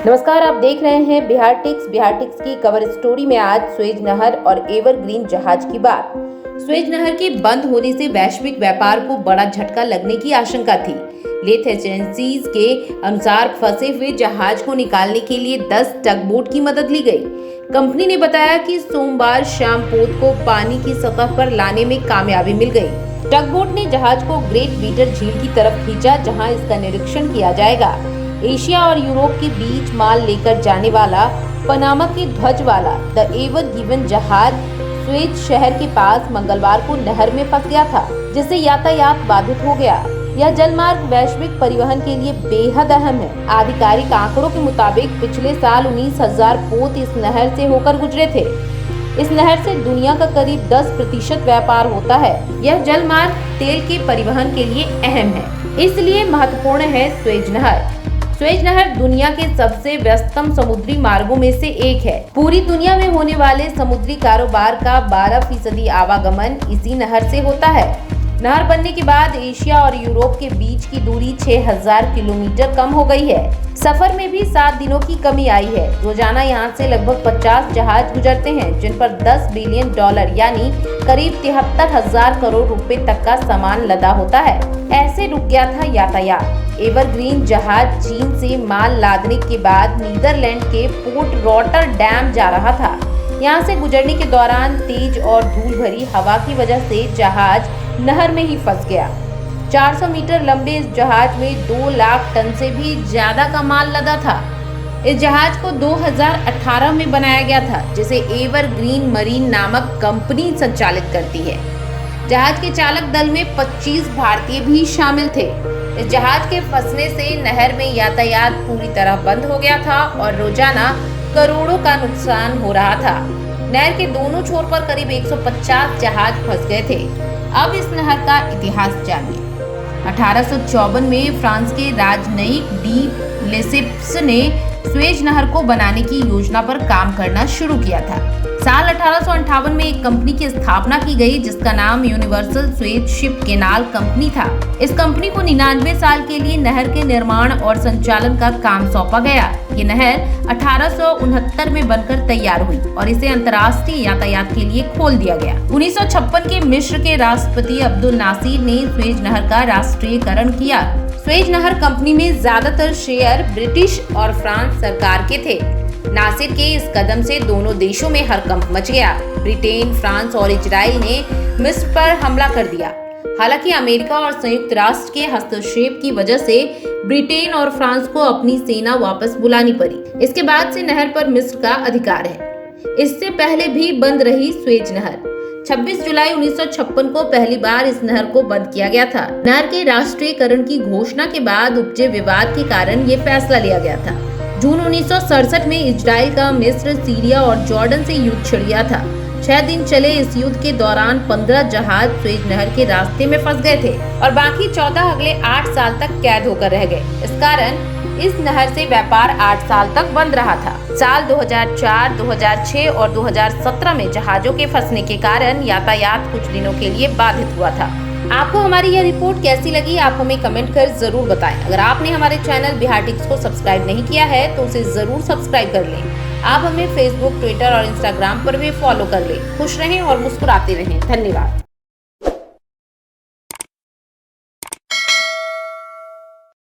नमस्कार, आप देख रहे हैं बिहार टिक्स की कवर स्टोरी में आज सुएज नहर और एवरग्रीन जहाज की बात। सुएज नहर के बंद होने से वैश्विक व्यापार को बड़ा झटका लगने की आशंका थी। लेथ एजेंसीज के अनुसार फंसे हुए जहाज को निकालने के लिए 10 टगबोट की मदद ली गई। कंपनी ने बताया कि सोमवार शाम पोत को पानी की सतह पर लाने में कामयाबी मिल गई। टगबोट ने जहाज को ग्रेट बीटर झील की तरफ खींचा, जहां इसका निरीक्षण किया जाएगा। एशिया और यूरोप के बीच माल लेकर जाने वाला पनामा के ध्वज वाला द एवर गिवन जहाज सुएज शहर के पास मंगलवार को नहर में फंस गया था, जिससे यातायात बाधित हो गया। यह जलमार्ग वैश्विक परिवहन के लिए बेहद अहम है। आधिकारिक आंकड़ों के मुताबिक पिछले साल 19,000 पोत इस नहर से होकर गुजरे थे। इस नहर से दुनिया का करीब 10% व्यापार होता है। यह जलमार्ग तेल के परिवहन के लिए अहम है, इसलिए महत्वपूर्ण है सुएज नहर। सुएज नहर दुनिया के सबसे व्यस्ततम समुद्री मार्गों में से एक है। पूरी दुनिया में होने वाले समुद्री कारोबार का 12% आवागमन इसी नहर से होता है। नहर बनने के बाद एशिया और यूरोप के बीच की दूरी 6,000 किलोमीटर कम हो गई है। सफर में भी 7 दिनों की कमी आई है। रोजाना यहाँ से लगभग 50 जहाज गुजरते हैं, जिन पर $10 बिलियन यानी करीब 73,000 करोड़ रुपए तक का सामान लदा होता है। ऐसे रुक गया था यातायात। एवरग्रीन जहाज चीन से माल लादने के बाद नीदरलैंड के पोर्ट रॉटरडैम जा रहा था। यहाँ से गुजरने के दौरान तेज और धूल भरी हवा की वजह से जहाज नहर में ही फंस गया। 400 मीटर लंबे इस जहाज में 2 लाख टन से भी ज्यादा का माल लदा था। इस जहाज को 2018 में बनाया गया था, जिसे एवरग्रीन मरीन नामक कंपनी संचालित करती है। जहाज के चालक दल में 25 भारतीय भी शामिल थे। इस जहाज के फंसने से नहर में यातायात पूरी तरह बंद हो गया था और रोजाना करोड़ों का नुकसान हो रहा था। नहर के दोनों छोर पर करीब 150 जहाज फंस गए थे। अब इस नहर का इतिहास जानिए। 1854 में फ्रांस के राजनयिक डी लेसेप्स ने सुएज नहर को बनाने की योजना पर काम करना शुरू किया था। साल 1858 में एक कंपनी की स्थापना की गई, जिसका नाम universal Suez ship canal company था। इस कंपनी को 99 साल के लिए नहर के निर्माण और संचालन का काम सौंपा गया। ये नहर 1869 में बनकर तैयार हुई और इसे अंतर्राष्ट्रीय यातायात के लिए खोल दिया गया। 1956 के मिस्र के राष्ट्रपति अब्दुल नासिर ने सुएज नहर का राष्ट्रीयकरण किया। सुएज नहर कंपनी में ज्यादातर शेयर ब्रिटिश और फ्रांस सरकार के थे। नासिर के इस कदम से दोनों देशों में हड़कंप मच गया। ब्रिटेन, फ्रांस और इजराइल ने मिस्र पर हमला कर दिया। हालांकि अमेरिका और संयुक्त राष्ट्र के हस्तक्षेप की वजह से ब्रिटेन और फ्रांस को अपनी सेना वापस बुलानी पड़ी। इसके बाद से नहर पर मिस्र का अधिकार है। इससे पहले भी बंद रही सुएज नहर। 26 जुलाई 1956 को पहली बार इस नहर को बंद किया गया था। नहर के राष्ट्रीयकरण की घोषणा के बाद उपजे विवाद के कारण ये फैसला लिया गया था। जून 1967 में इजराइल का मिस्र, सीरिया और जॉर्डन से युद्ध छिड़ गया था। 6 दिन चले इस युद्ध के दौरान 15 जहाज सुएज नहर के रास्ते में फंस गए थे और बाकी 14 अगले 8 साल तक कैद होकर रह गए। इस कारण इस नहर से व्यापार 8 साल तक बंद रहा था। साल 2004, 2006 और 2017 में जहाजों के फंसने के कारण यातायात कुछ दिनों के लिए बाधित हुआ था। आपको हमारी यह रिपोर्ट कैसी लगी, आप हमें कमेंट कर जरूर बताएं। अगर आपने हमारे चैनल बिहार टिक्स को सब्सक्राइब नहीं किया है तो उसे जरूर सब्सक्राइब कर लें। आप हमें फेसबुक, ट्विटर और इंस्टाग्राम पर भी फॉलो कर लें। खुश रहें और मुस्कुराते रहें। धन्यवाद।